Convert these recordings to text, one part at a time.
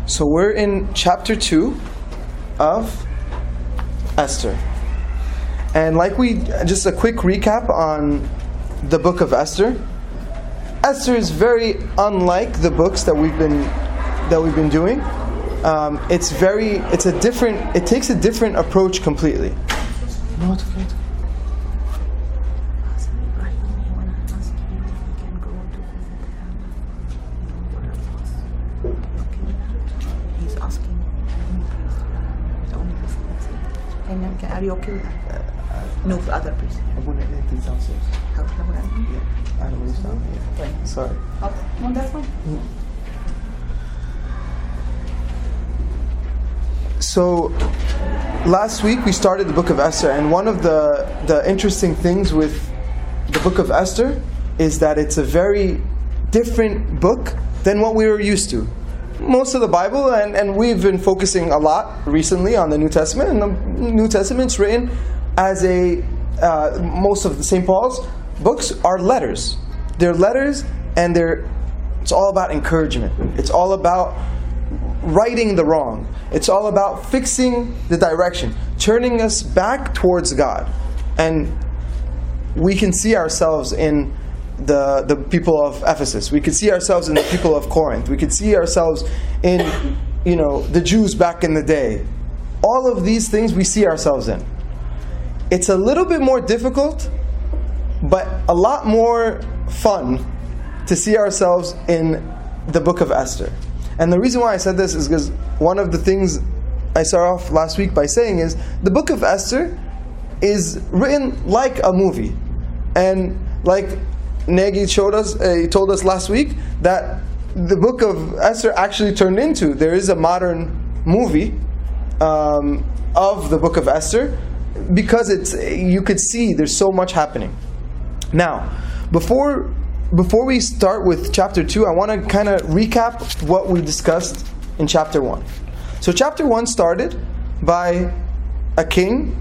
So we're in chapter 2 of Esther. And just a quick recap on the book of Esther. Esther is very unlike the books that we've been doing. It takes a different approach completely. No, it's okay. Are you okay with that? No, for other please. I want to edit these downstairs. How Yeah, I don't understand. Yeah. Sorry. Okay. No, that's fine. So, last week we started the book of Esther, and one of the interesting things with the book of Esther is that it's a very different book than what we were used to. Most of the Bible, and we've been focusing a lot recently on the New Testament, and the New Testament's written as most of the St. Paul's books are letters. They're letters, and it's all about encouragement. It's all about righting the wrong. It's all about fixing the direction, turning us back towards God. And we can see ourselves in the people of Ephesus. We could see ourselves in the people of Corinth. We could see ourselves in, the Jews back in the day. All of these things we see ourselves in. It's a little bit more difficult, but a lot more fun to see ourselves in the book of Esther. And the reason why I said this is because one of the things I started off last week by saying is the book of Esther is written like a movie. And like Nagy told us last week that the book of Esther actually turned into, there is a modern movie of the book of Esther, because you could see there's so much happening. Now, before we start with chapter 2, I want to kind of recap what we discussed in chapter 1. So chapter 1 started by a king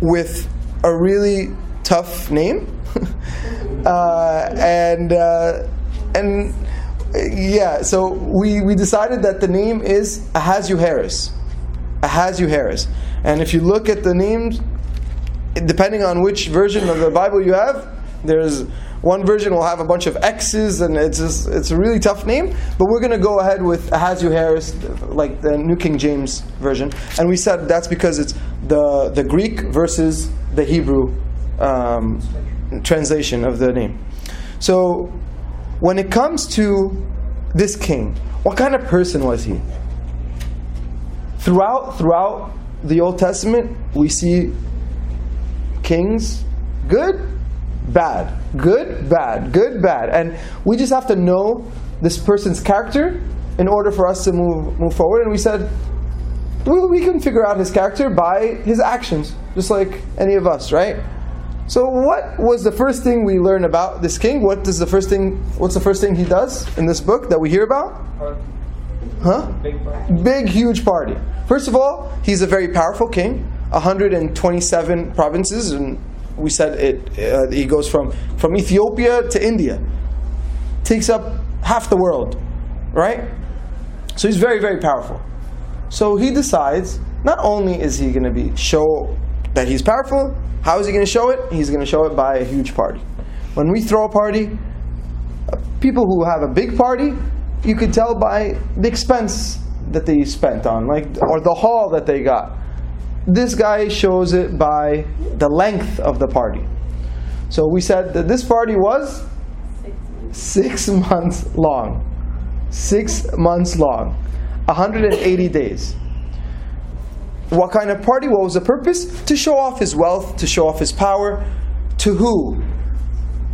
with a really tough name. So we decided that the name is Ahasuerus. Ahasuerus. And if you look at the names, depending on which version of the Bible you have, there's one version will have a bunch of X's, and it's a really tough name. But we're going to go ahead with Ahasuerus, like the New King James version. And we said that's because it's the Greek versus the Hebrew translation of the name. So when it comes to this king, what kind of person was he? Throughout the Old Testament, we see kings, good, bad, good, bad, good, bad. And we just have to know this person's character in order for us to move forward. And we said, we can figure out his character by his actions, just like any of us, right? So what was the first thing we learn about this king? What's the first thing he does in this book that we hear about? Big party. Big, huge party. First of all, he's a very powerful king. 127 provinces, and we said he goes from Ethiopia to India. Takes up half the world, right? So he's very, very powerful. So he decides, not only is he going to show that he's powerful, how is he going to show it? He's going to show it by a huge party. When we throw a party, people who have a big party, you could tell by the expense that they spent on, or the hall that they got. This guy shows it by the length of the party. So we said that this party was 6 months long. 6 months long. 180 days. What kind of party? What was the purpose? To show off his wealth, to show off his power. To who?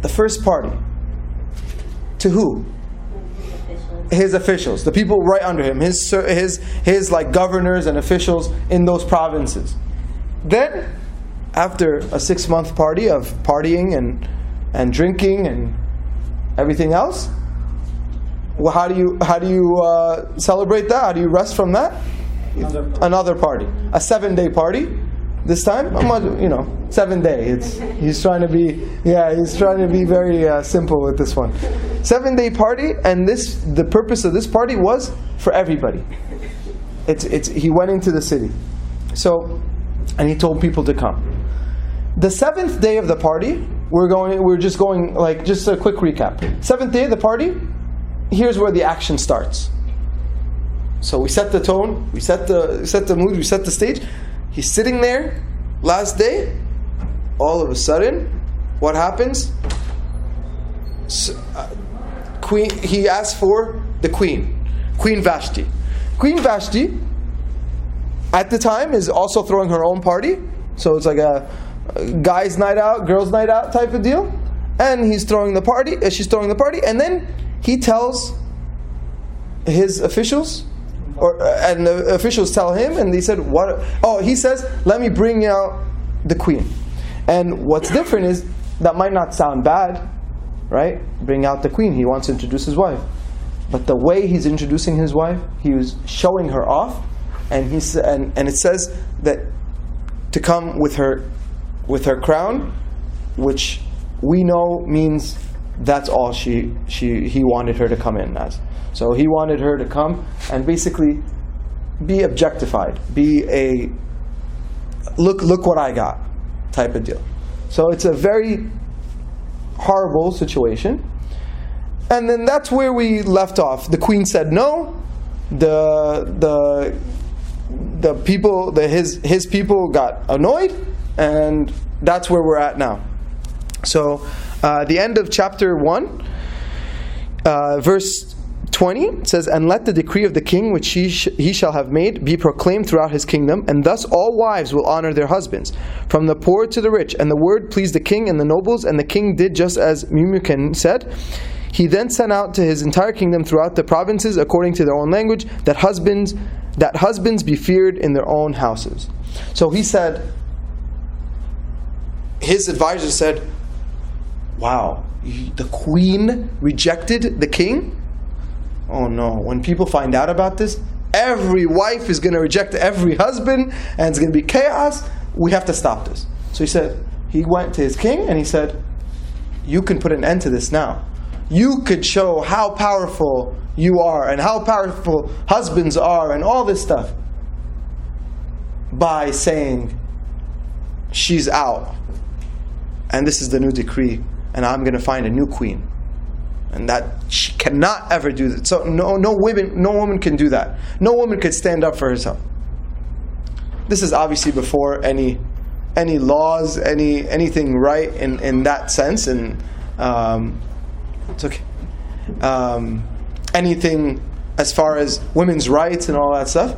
The first party. To who? His officials, the people right under him, his governors and officials in those provinces. Then, after a 6-month party of partying and drinking and everything else, well, how do you celebrate that? How do you rest from that? Another party, a 7-day party. This time, 7 day. He's trying to be very simple with this one. 7-day party, and the purpose of this party was for everybody. He went into the city. So, and he told people to come. The 7th day of the party, we're just going like just a quick recap. 7th day of the party, here's where the action starts. So we set the tone, we set the mood, we set the stage. He's sitting there, last day. All of a sudden, what happens? He asks for the Queen Vashti. Queen Vashti, at the time, is also throwing her own party. So it's like a guy's night out, girls' night out type of deal. And she's throwing the party, and then he tells his officials, and the officials tell him, and they said, "What?" Oh, he says, "Let me bring out the queen." And what's different is that might not sound bad, right? Bring out the queen. He wants to introduce his wife, but the way he's introducing his wife, he was showing her off, and it says that to come with her crown, which we know means that's all he wanted her to come in as. So he wanted her to come and basically be objectified, be a look what I got type of deal. So it's a very horrible situation. And then that's where we left off. The queen said no. The people, his people got annoyed, and that's where we're at now. So the end of chapter 1, verse 20 says, "And let the decree of the king which he shall have made be proclaimed throughout his kingdom, and thus all wives will honor their husbands, from the poor to the rich. And the word pleased the king and the nobles, and the king did just as Memucan said. He then sent out to his entire kingdom throughout the provinces, according to their own language, that husbands be feared in their own houses." So he said, his advisor said, "Wow, the queen rejected the king? Oh no, when people find out about this, every wife is going to reject every husband, and it's going to be chaos. We have to stop this." So he went to his king and he said, "You can put an end to this now. You could show how powerful you are and how powerful husbands are and all this stuff by saying she's out. And this is the new decree, and I'm going to find a new queen. And that she cannot ever do that." So no woman can do that. No woman could stand up for herself. This is obviously before any laws, anything right in that sense, and it's okay. Anything as far as women's rights and all that stuff.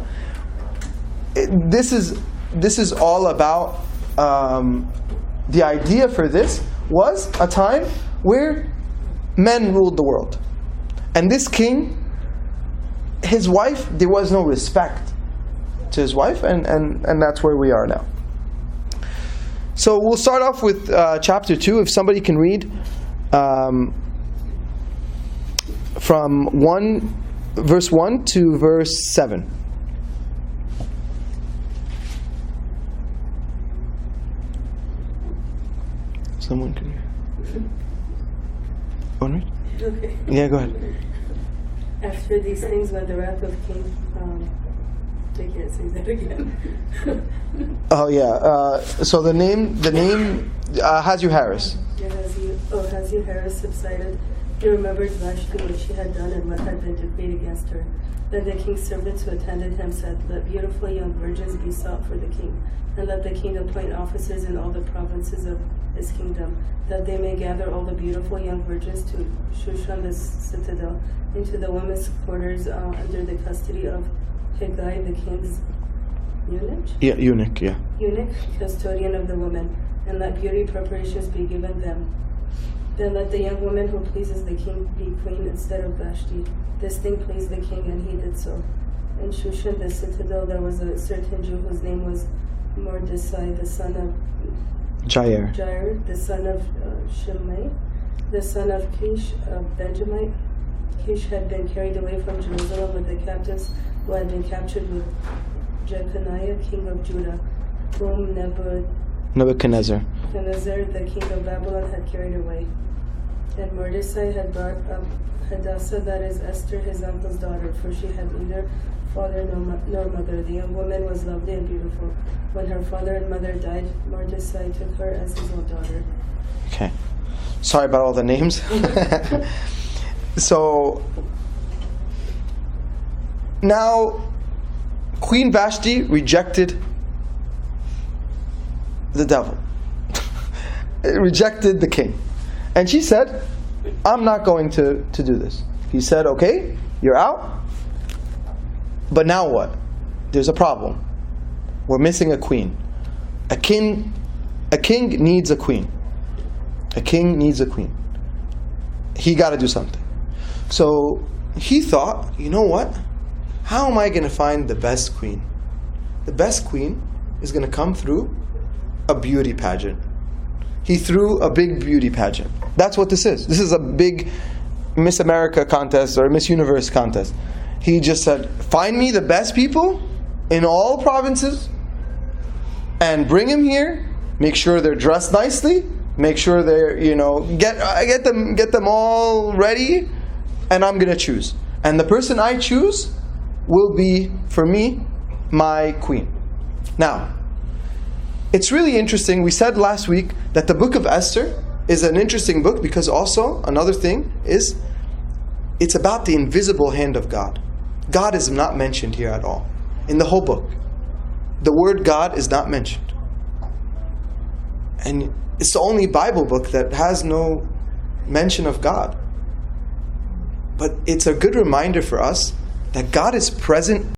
This is all about the idea for this was a time where men ruled the world. And this king, his wife, there was no respect to his wife, and that's where we are now. So we'll start off with chapter 2. If somebody can read from verse 1 to verse 7. Someone can read. Okay. Yeah, go ahead. After these things, when the wrath of King, I can't say that again. Oh yeah. So the name Ahasuerus. Ahasuerus subsided. He remembered Vashti, what she had done, and what had been decreed against her. Then the king's servants who attended him said, "Let beautiful young virgins be sought for the king, and let the king appoint officers in all the provinces of his kingdom, that they may gather all the beautiful young virgins to Shushan the citadel, into the women's quarters under the custody of Hegai, the king's eunuch? Yeah, eunuch, yeah. Eunuch, custodian of the women, and let beauty preparations be given them. Then let the young woman who pleases the king be queen instead of Vashti." This thing pleased the king, and he did so. In Shushan the citadel there was a certain Jew whose name was Mordecai, the son of Jair, the son of Shimei, the son of Kish, of Benjamin. Kish had been carried away from Jerusalem with the captives who had been captured with Jeconiah, king of Judah, whom Nebuchadnezzar, the king of Babylon, had carried away. And Mordecai had brought up Hadassah, that is Esther, his uncle's daughter, for she had neither father nor mother. The young woman was lovely and beautiful. When her father and mother died, Mordecai took her as his own daughter. Okay. Sorry about all the names. So, now, Queen Vashti rejected the devil. Rejected the king. And she said, I'm not going to do this. He said, okay, you're out. But now what? There's a problem. We're missing a queen. A king needs a queen. A king needs a queen. He got to do something. So he thought, you know what? How am I going to find the best queen? The best queen is going to come through a beauty pageant. He threw a big beauty pageant. That's what this is. This is a big Miss America contest or Miss Universe contest. He just said, find me the best people in all provinces and bring them here. Make sure they're dressed nicely. Make sure they're, get them all ready. And I'm going to choose. And the person I choose will be, for me, my queen. Now, it's really interesting. We said last week that the book of Esther is an interesting book because also, another thing is, it's about the invisible hand of God. God is not mentioned here at all. In the whole book. The word God is not mentioned. And it's the only Bible book that has no mention of God. But it's a good reminder for us that God is present